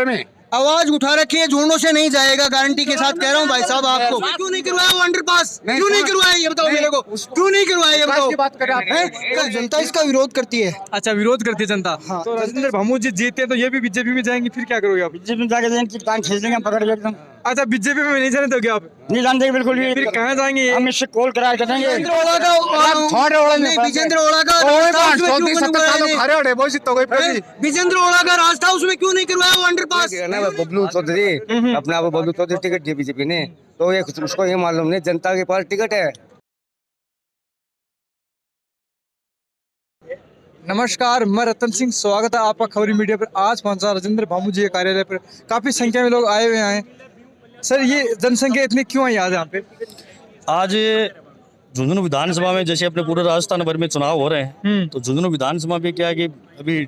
में आवाज उठा रखी है, झुंडों से नहीं जाएगा, गारंटी के साथ कह रहा हूँ भाई साहब आपको। क्यों नहीं करवाया वो अंडरपास? क्यों नहीं करवाया ये बताओ मेरे को, क्यों नहीं करवाया ये बताओ? बात करें आप। हैं? जनता इसका विरोध करती है। अच्छा, विरोध करती है जनता। हाँ। तो राजेंद्र भामू जी जीते तो ये भी बीजेपी में जाएंगे, फिर क्या करोगे आप? बीजेपी में जाके जाएंगे, टांग खींच लेंगे पकड़ के एकदम। अच्छा, बीजेपी में नहीं जाने दोगे आप? नहीं जानते बिल्कुल भी। फिर कहाँ जाएंगे ये? हम इससे कॉल करा करेंगे। विजेंद्र ओला का विजेंद्र ओला का विजेंद्र ओला का रास्ता उसमें क्यों नहीं करवाया वो अंडरपास? बबलू चौधरी अपना वो बबलू चौधरी टिकट दिया बीजेपी ने, तो ये उसको ये मालूम नहीं जनता के पास टिकट है। नमस्कार, मैं रतन सिंह, स्वागत है आपका खबरी मीडिया पर। आज पहुंचा राजेंद्र भामू जी के कार्यालय पर, काफी संख्या में लोग आए हुए हैं। सर, ये जनसंख्या इतनी क्यों है आज यहाँ पे? आज झुंझुनू विधानसभा में जैसे अपने पूरे राजस्थान भर में चुनाव हो रहे हैं, तो झुंझुनू विधानसभा में क्या है कि अभी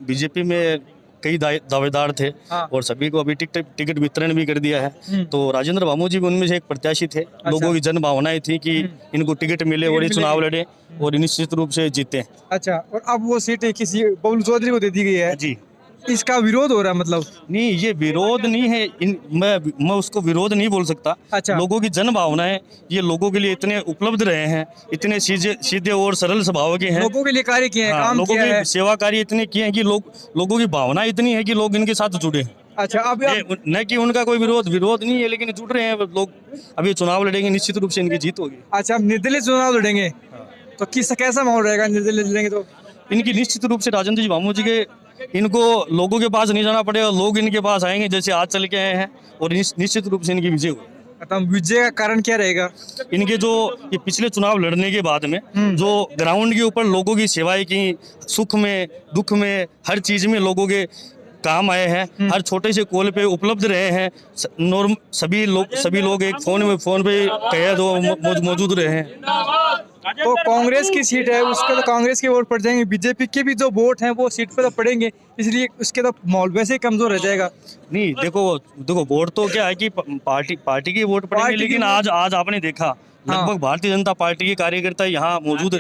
बीजेपी में कई दावेदार थे। हाँ। और सभी को अभी टिकट वितरण भी कर दिया है। तो राजेंद्र भामू जी भी उनमें से एक प्रत्याशी थे। लोगों की जन भावनाएं थी कि इनको टिकट मिले और ये चुनाव लड़े और निश्चित रूप से जीते। अच्छा, और अब वो सीट किसी बबलू चौधरी को दे दी गई है जी। इसका विरोध हो रहा है मतलब? नहीं, ये विरोध नहीं है। मैं उसको विरोध नहीं बोल सकता। अच्छा। लोगों की जन भावनाएं, ये लोगों के लिए इतने उपलब्ध रहे हैं, इतने सीधे और सरल स्वभाव के हैं। लोगों के लिए कार्य किए हैं, हाँ, काम लोगों किया है। की सेवा कार्य इतने किए हैं कि लोगों की भावना इतनी है कि लोग इनके साथ जुड़े हैं। अच्छा, अब न कि उनका कोई विरोध नहीं है, लेकिन जुड़ रहे हैं लोग। अभी चुनाव लड़ेंगे, निश्चित रूप से इनकी जीत होगी। अच्छा, अब निर्दलीय चुनाव लड़ेंगे तो कैसा माहौल रहेगा निर्दलीय लड़ेंगे तो? इनकी निश्चित रूप से राजेंद्र जी भामू जी के, इनको लोगों के पास नहीं जाना पड़ेगा, लोग इनके पास आएंगे जैसे आज चल के आए हैं, और निश्चित रूप से इनकी विजय होगी। तो विजय का कारण क्या रहेगा? इनके जो ये पिछले चुनाव लड़ने के बाद में जो ग्राउंड के ऊपर लोगों की सेवाएं की, सुख में दुख में हर चीज में लोगों के काम आए हैं, हर छोटे से कॉल पे उपलब्ध रहे हैं। सभी लोग एक फोन पे कहे तो मौजूद रहे हैं। तो कांग्रेस की सीट है, उसके तो कांग्रेस के वोट पड़ जाएंगे, बीजेपी के भी जो वोट हैं वो सीट पे तो पड़ेंगे, इसलिए उसके तो माहौल वैसे ही कमजोर रह जाएगा। नहीं, देखो वोट तो क्या है कि पार्टी की वोट पड़ेंगे, लेकिन आज आपने देखा लगभग भारतीय जनता पार्टी के कार्यकर्ता यहाँ मौजूद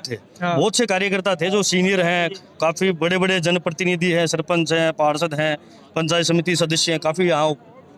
थे। हाँ। बहुत से कार्यकर्ता थे जो सीनियर हैं, काफी बड़े जनप्रतिनिधि हैं, सरपंच हैं, पार्षद हैं, पंचायत समिति सदस्य हैं, काफी यहाँ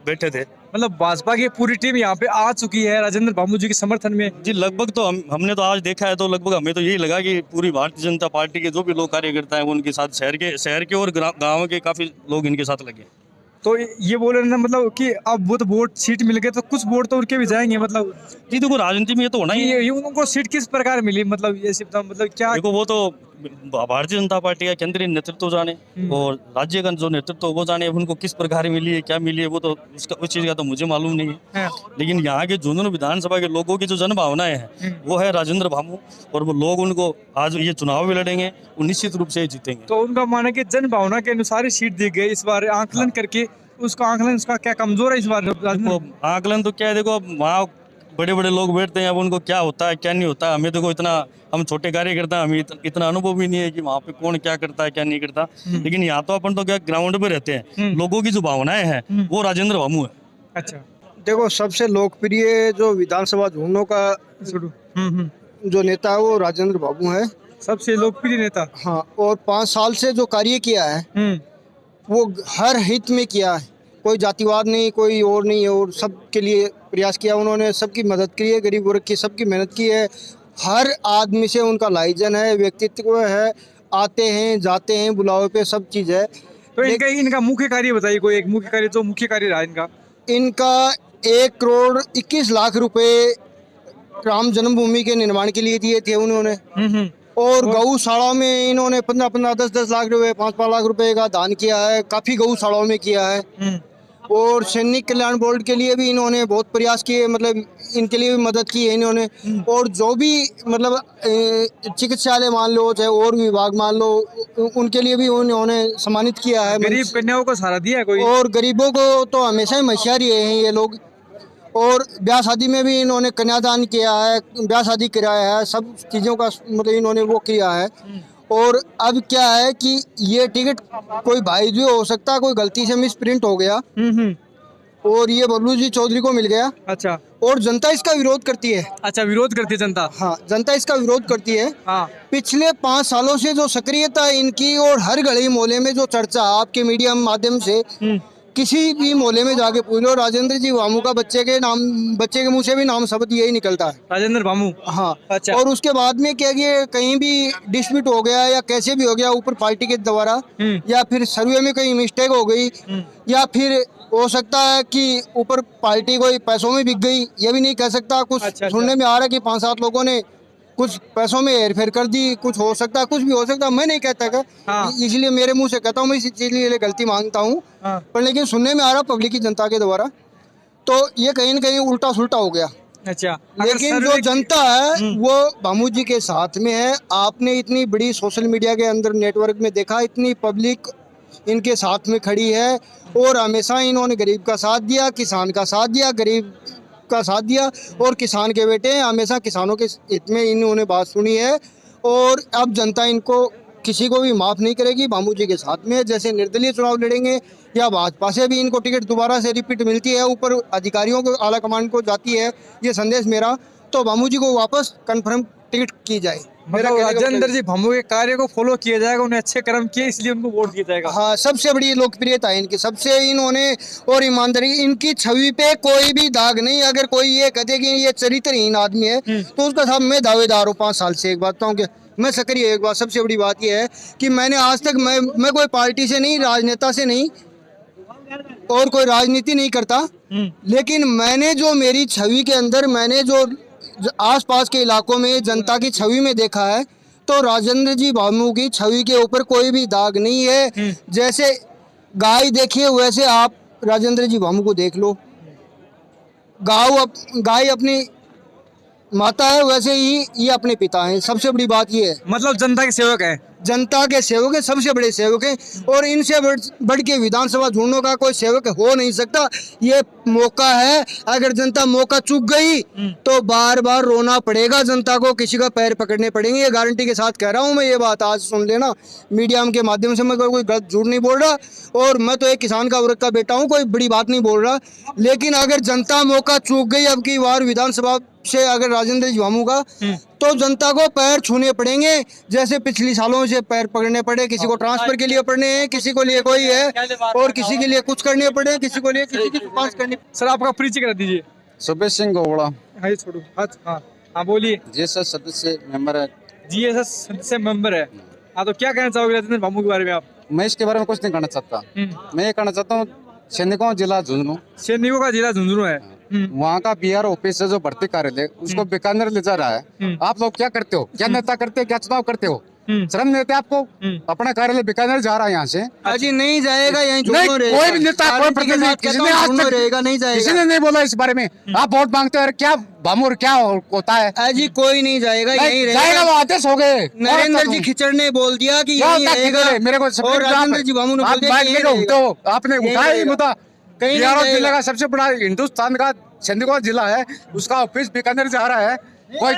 बैठे थे। मतलब भाजपा की पूरी टीम यहाँ पे आ चुकी है राजेंद्र भामू जी के समर्थन में। जी, लगभग तो हमने तो आज देखा है, तो लगभग हमें तो यही लगा कि पूरी भारतीय जनता पार्टी के जो भी लोग कार्यकर्ता हैं वो उनके साथ, शहर के और गाँव के काफी लोग इनके साथ लगे। तो ये बोल रहे हैं ना मतलब कि अब वो तो वोट सीट मिल गए तो कुछ वोट तो उनके भी जाएंगे मतलब? जी देखो, राजनीति में ये तो होना ही है। ये उनको सीट किस प्रकार मिली मतलब, ये मतलब क्या? देखो, वो तो भारतीय जनता पार्टी का केंद्रीय नेतृत्व जाने और राज्य का जो नेतृत्व वो जाने, उनको किस प्रकार मिली है, क्या मिली है, वो तो उस चीज का तो मुझे मालूम नहीं है। लेकिन यहाँ के झुंझुनू विधानसभा के लोगों की जो जन भावनाएं हैं वो है राजेंद्र भामू, और वो लोग उनको आज ये चुनाव भी लड़ेंगे, वो निश्चित रूप से जीतेंगे। तो उनका माना कि जन भावना के अनुसार ही सीट दी गई इस बार, आंकलन करके उसका क्या कमजोर है इस बार? आंकलन तो क्या है, देखो अब वहाँ बड़े लोग बैठते हैं, अब उनको क्या होता है क्या नहीं होता है, हमें देखो इतना, हम छोटे कार्यकर्ता, हमें इतना अनुभव भी नहीं है कि वहाँ पे कौन क्या करता है क्या नहीं करता। लेकिन यहाँ तो अपन तो क्या ग्राउंड पे रहते हैं, लोगों की जो भावनाएं हैं वो राजेंद्र भामू है। अच्छा, देखो, सबसे लोकप्रिय जो विधानसभा झुंझुनू का जो नेता है वो राजेंद्र बाबू है, सबसे लोकप्रिय नेता। हाँ, और 5 साल से जो कार्य किया है वो हर हित में किया है, कोई जातिवाद नहीं, कोई और नहीं, और सबके लिए प्रयास किया उन्होंने, सबकी मदद की है, गरीब वर्ग की सबकी मेहनत की है। हर आदमी से उनका लाइजन है, व्यक्तित्व है, आते हैं जाते हैं बुलावे पे, सब चीज़ है। तो इनका मुख्य कार्य बताइए, कोई एक मुख्य कार्य, जो मुख्य कार्य रहा इनका 1 करोड़ 21 लाख रुपए राम जन्मभूमि के निर्माण के लिए दिए थे उन्होंने। और गौशाला में इन्होंने 15-15, 10-10 लाख रुपए, 5-5 लाख रुपए का दान किया है, काफी गौशालाओं में किया है। और सैनिक कल्याण बोर्ड के लिए भी इन्होंने बहुत प्रयास किए, मतलब इनके लिए भी मदद की है इन्होंने। और जो भी मतलब चिकित्सालय मान लो, चाहे और विभाग मान लो, उनके लिए भी उन्होंने सम्मानित किया है। गरीब कन्याओं को सहारा दिया है कोई? और गरीबों को तो हमेशा ही होशियार रहे हैं ये लोग। और ब्याह शादी में भी इन्होंने कन्यादान किया है, ब्याह शादी कराया है, सब चीज़ों का मतलब इन्होंने वो किया है। और अब क्या है कि ये टिकट कोई भाई भी हो सकता है, कोई गलती से मिस प्रिंट हो गया और ये बबलू जी चौधरी को मिल गया, अच्छा और जनता इसका विरोध करती है। अच्छा, विरोध करती है जनता। हाँ, जनता इसका विरोध करती है। हाँ पिछले 5 सालों से जो सक्रियता है इनकी, और हर गली मोहल्ले में जो चर्चा आपके मीडिया माध्यम से किसी भी मोहल्ले में जाके पूछ लो, राजेंद्र जी भामू का बच्चे के मुंह से भी नाम शब्द यही निकलता है, राजेंद्र भामू। हाँ। अच्छा। और उसके बाद में क्या कि कहीं भी डिस्प्यूट हो गया या कैसे भी हो गया ऊपर पार्टी के द्वारा, या फिर सर्वे में कहीं मिस्टेक हो गई, या फिर हो सकता है कि ऊपर पार्टी कोई पैसों में बिक गई, ये भी नहीं कह सकता। कुछ अच्छा। सुनने में आ रहा है कि 5-7 लोगों ने कुछ पैसों में हेरफेर कर दी, कुछ हो सकता है, कुछ भी हो सकता है, मैं नहीं कहता कि हाँ। इसलिए मेरे मुंह से कहता हूँ, मैं इस चीज के लिए गलती मांगता हूँ। हाँ। पर लेकिन सुनने में आ रहा पब्लिक की जनता के द्वारा, तो ये कहीं न कहीं उल्टा सुल्टा हो गया। अच्छा, लेकिन जो जनता है वो भामू जी के साथ में है। आपने इतनी बड़ी सोशल मीडिया के अंदर नेटवर्क में देखा, इतनी पब्लिक इनके साथ में खड़ी है, और हमेशा इन्होंने गरीब का साथ दिया, किसान का साथ दिया, गरीब का साथ दिया, और किसान के बेटे हैं, हमेशा किसानों के हित में इन्होंने बात सुनी है। और अब जनता इनको किसी को भी माफ़ नहीं करेगी, भामू जी के साथ में। जैसे निर्दलीय चुनाव लड़ेंगे या भाजपा से भी इनको टिकट दोबारा से रिपीट मिलती है, ऊपर अधिकारियों को, आला कमान को जाती है ये संदेश मेरा, तो भामू जी को वापस कन्फर्म टिकट की जाए। मतलब राजेंद्र जी भामू के कार्य को फॉलो किया जाएगा, उन्हें अच्छे कर्म किए इसलिए उनको वोट दिया जाएगा। हाँ, सबसे बड़ी लोकप्रियता है इनकी, सबसे इन्होंने, और ईमानदारी, इनकी छवि पे कोई भी दाग नहीं। अगर कोई ये कहते कि ये चरित्रहीन आदमी है तो उसका साहब मैं दावेदार हूँ 5 साल से। एक बात बताऊँ कि मैं सक्रिय, एक बात सबसे बड़ी बात यह है कि मैंने आज तक मैं कोई पार्टी से नहीं, राजनेता से नहीं, और कोई राजनीति नहीं करता, लेकिन मैंने जो मेरी छवि के अंदर, मैंने जो आसपास के इलाकों में जनता की छवि में देखा है, तो राजेंद्र जी भामू की छवि के ऊपर कोई भी दाग नहीं है। जैसे गाय देखिए वैसे आप राजेंद्र जी भामू को देख लो। गाय अपनी माता है, वैसे ही ये अपने पिता हैं। सबसे बड़ी बात ये है, मतलब जनता के सेवक है, जनता के सेवक है, सबसे बड़े सेवक हैं, और इनसे बढ़ के विधानसभा चुनाव का कोई सेवक हो नहीं सकता। ये मौका है, अगर जनता मौका चूक गई तो बार बार रोना पड़ेगा जनता को, किसी का पैर पकड़ने पड़ेंगे। ये गारंटी के साथ कह रहा हूँ मैं, ये बात आज सुन लेना मीडिया के माध्यम से। मैं कोई गलत झूठ नहीं बोल रहा, और मैं तो एक किसान का वर्ग का बेटा हूँ, कोई बड़ी बात नहीं बोल रहा। लेकिन अगर जनता मौका चूक गई अब की बार विधानसभा से, अगर राजेंद्र जी भामू का, तो जनता को पैर छूने पड़ेंगे, जैसे पिछली सालों से पैर पकड़ने पड़े। किसी को ट्रांसफर के लिए पड़ने हैं, किसी को लिए कोई है, और किसी के लिए कुछ करने पड़े, किसी को लिए किसी की सिफारिश करनी। सर आपका परिचय करा दीजिए। सुबेश सिंह गोवड़ा। हाँ छोड़ो, हाँ बोलिए। जीएसएस सदस्य मेंबर है। जीएसएस सदस्य मेंबर है। हाँ, तो क्या कहना चाहोगे राजेंद्र भामू के बारे में आप? मैं इसके बारे में कुछ नहीं कहना चाहता। मैं ये कहना चाहता हूँ, सैनिकों जिला झुंझुनू, सैनिकों का जिला झुंझुनू है, वहाँ का बीआर ऑफिस है जो भर्ती कार्यालय, उसको बीकानेर ले जा रहा है। आप लोग क्या करते हो, क्या नेता करते हो, क्या चुनाव करते हो? शर्म देते आपको? अपना कार्यालय बीकानेर जा रहा है यहाँ से। अजी नहीं जाएगा, यहीं नहीं, कोई भी नेता, कोई प्रतिनिधि, किसी ने आज तक रहेगा, नहीं किसी जाएगा। ने नहीं बोला इस बारे में। आप वोट मांगते हो, क्या भामू क्या होता है? अजी कोई नहीं जाएगा, यहीं जाएगा, रहेगा। वो आदेश हो गए। नरेंद्र जी खिचड़ ने बोल दिया कि यहीं रहेगा, मेरे को और राजेंद्र जी भामू ने बोल दिया कि यहीं रहेगा। आपने उठाया ही मुद्दा। कहीं नहीं बिहार जाएगा। जिला का सबसे बड़ा हिंदुस्तान का सैनिकों जिला है, उसका ऑफिस बीकानेर जा रहा है। कोई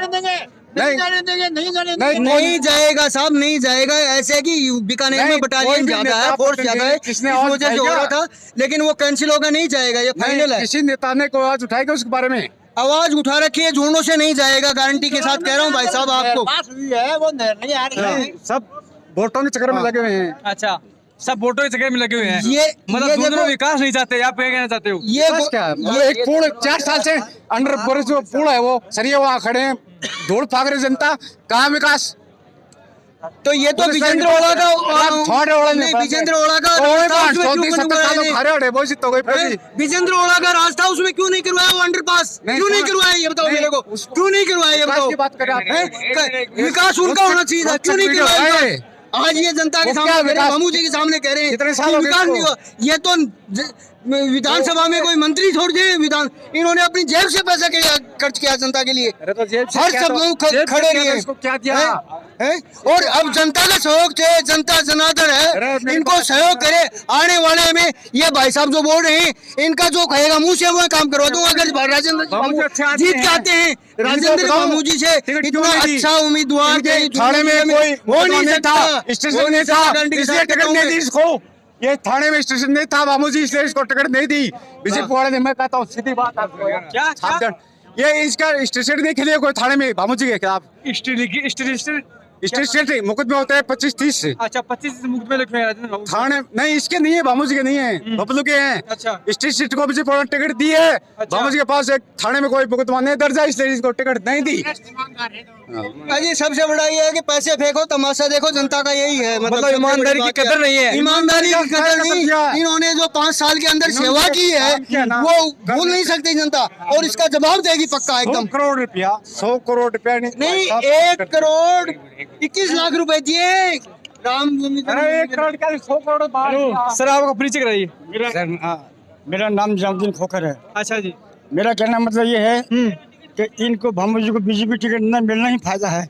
नहीं जाएगा साहब, नहीं जाएगा। ऐसे कि बीकानेर में बटालियन ज्यादा है, फोर्स ज्यादा है, इस वजह से हो रहा था, लेकिन वो कैंसिल होगा, नहीं जाएगा, ये फाइनल है। किसी नेता ने कोई आवाज उठाएगा उसके बारे में? आवाज उठा रखी है, झुंडों से नहीं जाएगा, गारंटी के साथ कह रहा हूँ भाई साहब आपको। सब वोटों के चक्कर में लगे हुए हैं। अच्छा, सब वोटों के चक्कर में लगे हुए हैं। ये मतलब दोनों विकास नहीं चाहते, आप क्या कहना चाहते हो? ये बस क्या, वो एक पूर्ण 4 साल से अंडर बरिश जो पूर्ण है वो सरिये वहाँ खड़े हैं, धूल फाक रही जनता, कहाँ विकास? तो ये तो विजेंद्र ओला का, नहीं विजेंद्र ओला का विजेंद्र ओला का राज था, उसमें क्यों नहीं करवाया वो अंडरपास? क्यों नहीं करवाया ये बताओ मेरे को, क्यों नहीं करवाया ये बताओ? विकास उनका होना चाहिए था, क्यों नहीं करवाया? आज ये जनता के सामने, भामू जी के सामने कह रहे हैं विकास नहीं हुआ। ये तो विधानसभा में कोई मंत्री छोड़ दिए, विधान इन्होंने अपनी जेब से पैसा खर्च किया जनता के लिए। हर सब लोग खड़े रहे हैं, और अब जनता का सहयोग चाहिए, जनता जनार्दन है, इनको सहयोग करे। आने वाले में ये भाई साहब जो बोल रहे हैं, इनका जो कहेगा मुंह से वो काम करवा दूंगा। अगर राजेंद्र जीत के आते हैं, राजेंद्र भामू जी से इतना अच्छा उम्मीदवार थाने में कोई वो नहीं सकता, स्टेशन नहीं था, इसलिए टिकट नहीं दी इसको। ये थाने में स्टेशन नहीं था बाबूजी, इसलिए इसको टिकट नहीं दी बीजेपी वाले ने। मैं कहता हूँ सीधी बात आपको, क्या ये इसका स्टेशन नहीं खेलिए कोई थाने में बाबूजी के खिलाफ। स्टेट स्टेशन नहीं, मुकदमे होते हैं 25-30 से। अच्छा 25 मुकदमे लिखे हैं राजेंद्र बाबू। थाने नहीं, इसके नहीं है, बाबूजी के नहीं है, बबलू के हैं। अच्छा। स्टेट को बीजेपी वाले टिकट दी है, बाबूजी के पास एक थाने में कोई मुकदमा नहीं दर्ज है, इसलिए इसको टिकट नहीं दी। अजी सबसे बड़ा ये है कि पैसे फेंको तमाशा देखो, जनता का यही है। मतलब सबसे ईमानदारी बड़ी की बात कदर है। नहीं है। ईमानदारी की कदर नहीं, इन्होंने जो 5 साल के अंदर सेवा की है वो भूल नहीं सकती जनता, और इसका जवाब देगी पक्का एकदम। 100 करोड़ रुपया, 100 करोड़ रुपया नहीं, 1 करोड़ 21 लाख रुपए दिए रामभूमि। 1 करोड़ क्या 100 करोड़। सर आपका परिचय कराइए। सर मेरा नाम जलाउद्दीन खोखर है। अच्छा जी। मेरा कहना मतलब ये है कि इनको भामू जी को बीजेपी टिकट न मिलना ही फायदा है।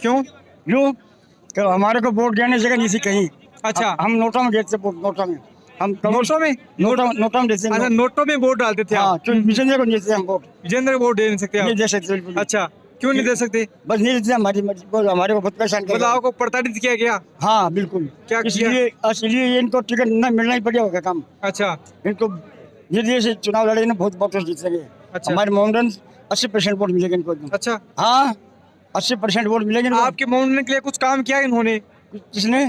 क्यों? क्यों कि हमारे को वोट देने जगह नहीं थी कहीं। अच्छा। हम नोटा में देते वोट, नोटा में हम नोटों में नोटा में देते अच्छा हैं। नोटों में वोट डालते थे हाँ, आप। क्यों विजेंद्र को नहीं देते हम वोट, विजेंद्र को वोट दे नहीं सकते नहीं आप। दे सकते बिल्कुल। अच्छा क्यों नहीं दे सकते? बस नहीं देते, हमारी मर्जी को, हमारे को बहुत परेशान मतलब किया। आपको प्रताड़ित किया गया? हाँ बिल्कुल। क्या किया? इसलिए इनको टिकट न मिलना ही बढ़िया होगा काम। अच्छा इनको निर्दलीय से चुनाव लड़े ना, बहुत वोट जीत सके। अच्छा। हमारे मोहनगंज 80% वोट मिलेंगे इनको। अच्छा। हाँ 80% वोट मिलेंगे इनको। आपके मोहल्ले के लिए कुछ काम किया इन्होंने? किसने?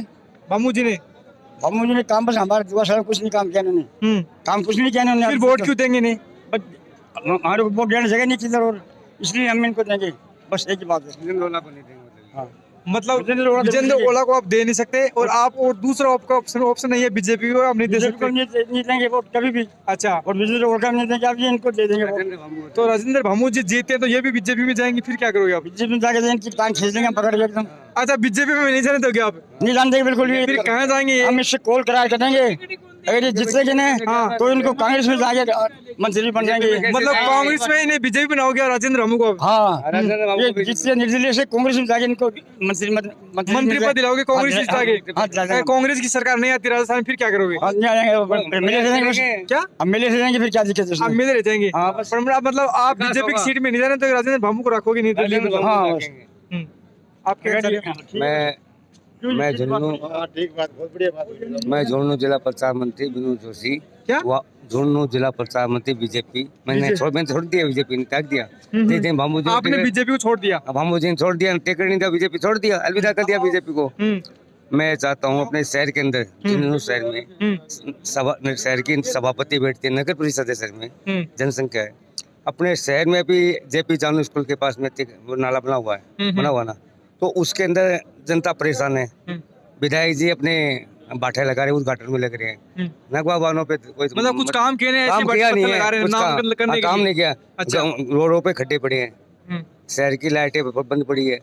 बामू जी ने। बाबू जी ने काम बस हमारे 2 साल कुछ नहीं काम किया इन्होंने। काम कुछ नहीं किया इन्होंने। फिर वोट क्यों देंगे नहीं? बस हमारे को वोट देने जगह नहीं किधर, और इसलिए हम इनको देंगे, बस एक ही बात है। हाँ। मतलब विजेंद्र विजेंद्र ओला को आप दे नहीं सकते, और आप और दूसरा आपका ऑप्शन नहीं है बीजेपी को आप नहीं दे बीजेपी को सकते। नहीं देंगे वोट कभी भी। अच्छा। और विजेंद्र ओला नहीं देंगे, आप ये इनको दे देंगे वोट। तो राजेंद्र भामू जी जीते हैं तो ये भी बीजेपी में जाएंगे, फिर क्या करोगे आप? बीजेपी में जाके इनकी टांग खींच देंगे हम पकड़ के एकदम। अच्छा बीजेपी में नहीं जाने दोगे आप? नहीं जान देंगे बिल्कुल भी। फिर कहाँ जाएंगे ये? हम इससे कॉल कराया करेंगे, अगर ये जीतेंगे ना तो इनको कांग्रेस में जाके मंत्री बन जाएंगे। मतलब कांग्रेस में इन्हें बीजेपी बनाओगे राजेंद्र भामू को? हाँ, ये जिससे निर्दलीय से कांग्रेस में जाके इनको मंत्री पद दिलाओगे कांग्रेस से जाके? कांग्रेस की सरकार नहीं आती राजस्थान में, फिर क्या करोगे? क्या हम मिले से जाएंगे, फिर क्या दिक्कत है आप उसमें? मिले रह जाएंगे? हाँ, बस। पर मतलब आप बीजेपी की सीट में नहीं जाने तो राजेंद्र भामू को रखोगे नहीं दिल्ली में? हाँ बस। आप क्या चाहिए? मैं झुंझुनू जिला प्रचार मंत्री विनोद जोशी। क्या? झुंझुनू जिला प्रचार मंत्री बीजेपी। मैंने छोड़ दिया, बीजेपी ने त्याग दिया। देखते हैं भामू जी को आपने टिकट- बीजेपी को छोड़ दिया? भामू जी ने छोड़ दिया, टिकट नहीं दिया, बीजेपी छोड़ दिया, अलविदा कर दिया बीजेपी को। मैं चाहता हूँ अपने शहर के अंदर, झुंझुनू शहर में शहर की सभापति बैठती है, नगर परिषद है शहर में, जनसंख्या है। अपने शहर में भी जेपी जानू स्कूल के पास में वो नाला बना हुआ ना, तो उसके अंदर जनता परेशान है। विधायक जी अपने बाठे लगा रहे, उद्घाटन में लग रहे हैं, नगवा वाहनों पे कोई मतलब कुछ काम किए नहीं, काम ऐसे किया नहीं लगा रहे है, हैं कुछ नाम करने के काम लिए। नहीं किया। अच्छा। रोडों पे खड्डे पड़े हैं, शहर की लाइटें बंद पड़ी है,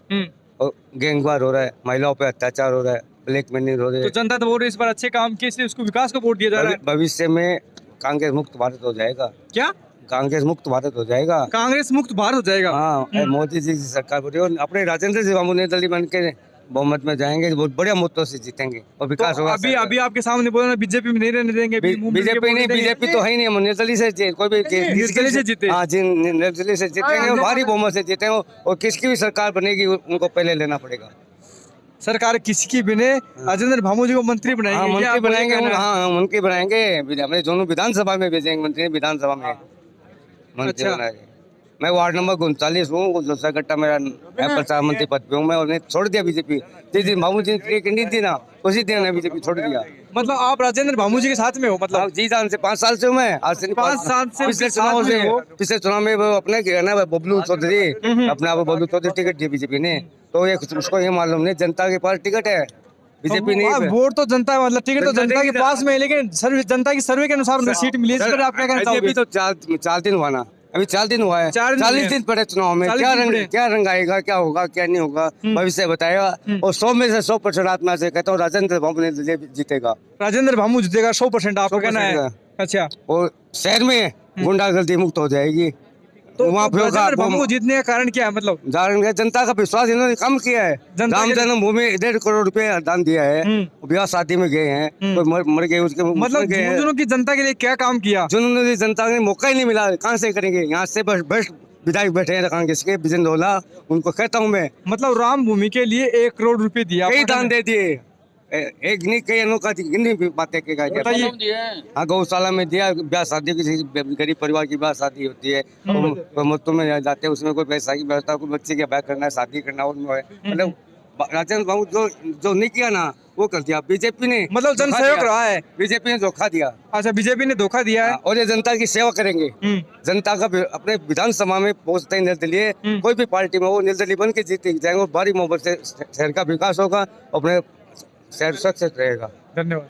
और गैंगवार हो रहा है, महिलाओं पे अत्याचार हो रहा है, ब्लैक मनी हो रहे तो जनता तो बोल रही है इस बार अच्छे काम किए, इसलिए उसको विकास को वोट दिया जा रहा है। भविष्य में कांग्रेस मुक्त भारत हो जाएगा। क्या? कांग्रेस मुक्त भारत हो जाएगा। कांग्रेस मुक्त भारत हो जाएगा? हाँ, मोदी जी की सरकार बनी, और अपने राजेंद्र जी बाबू निर्दलीय बन के बहुमत में जाएंगे, बहुत बढ़िया मतों से जीतेंगे और विकास तो होगा। अभी आपके सामने बोला बीजेपी में नहीं रहने देंगे, बीजेपी नहीं, बीजेपी तो है ही नहीं, निर्दलीय से कोई भी निर्दलीय से जीते। हाँ जी, निर्दलीय से जीतेंगे और भारी बहुमत से जीतेंगे, और किसकी भी सरकार बनेगी उनको पहले लेना पड़ेगा। सरकार किसकी बने, राजेंद्र भामू जी को मंत्री हाँ, बनाएंगे? मंत्री बनाएंगे, क्या? हाँ मंत्री बनाएंगे, अपने दोनों विधानसभा में भेजेंगे मंत्री, विधानसभा में मंत्री अच्छा। बनाएंगे। मैं वार्ड नंबर 39 हूँ, दूसरा गट्टा मेरा प्रचार मंत्री पद पे हूँ मैं, और छोड़ दिया बीजेपी। जिस दिन भामू जी ने टिकट नहीं दी ना, उसी दिन बीजेपी छोड़ दिया। मतलब आप राजेंद्र भामू जी के साथ में हो? मतलब जी जान से 5 साल से हूँ मैं, आज से नहीं, 5 साल से पिछले उसके साथ चुनाव से में हो? पिछले चुनाव में वो अपने क्या ना बबलू चौधरी, अपने आप बबलू चौधरी टिकट दी बीजेपी ने, तो ये उसको ये मालूम नहीं जनता के पास टिकट है, बीजेपी नहीं। वोट तो जनता है, मतलब टिकट तो जनता के पास में है, लेकिन जनता की सर्वे के अनुसार उन्हें सीट मिली है। इस पर आप क्या कहना चाहोगे? अभी तो 4 दिन हुआ ना, अभी 4 दिन हुआ है, 40 दिन पड़े चुनाव में, 40 दिन पड़े। क्या रंग आएगा, क्या होगा, क्या नहीं होगा, भविष्य बताएगा। और 100 में से 100% आत्मा से कहता हूँ राजेंद्र भामू ने जीतेगा। राजेंद्र भामू जीतेगा 100%, आपका कहना है? 100% अच्छा। और शहर में गुंडागर्दी मुक्त हो जाएगी। तो वहाँ पे राजेंद्र भामू जीतने का कारण क्या है? मतलब जनता का विश्वास इन्होंने कम किया है। जनता राम के- जन्मभूमि 1.5 करोड़ रुपए दान दिया है, ब्याह शादी में गए हैं, कोई मर गए, उसके मतलब गए हैं। झुंझुनू की जनता के लिए क्या काम किया? जिन्होंने जनता ने मौका ही नहीं मिला, कहाँ से करेंगे? यहाँ से बस बेस्ट विधायक बैठे हैं कांग्रेस के, विजेंद्र ओला, उनको कहता हूँ मैं, मतलब राम भूमि के लिए 1 करोड़ रुपए दिया कई आपको? दान दे दिए, एक नहीं कई अनोखा थी कितनी भी बातें के बताइए। हाँ गौशाला में दिया, ब्याह शादी किसी गरीब परिवार की ब्याह शादी होती है, मुफ्तों में जाते हैं, उसमें कोई पैसा की व्यवस्था, कोई बच्चे का ब्याह करना है, शादी करना, उनमें है। मतलब राजेंद्र बाबू जो नहीं किया ना वो कर दिया बीजेपी ने, मतलब जन सहयोग रहा है। बीजेपी ने धोखा दिया। अच्छा, बीजेपी ने धोखा दिया है। हाँ, और ये जनता की सेवा करेंगे, जनता का अपने विधानसभा में पहुंचते ही निर्दलीय, कोई भी पार्टी में वो निर्दलीय बन के जीते जाएंगे, भारी मोहब्बत से शहर का विकास होगा, अपने शहर सुरक्षित रहेगा। धन्यवाद।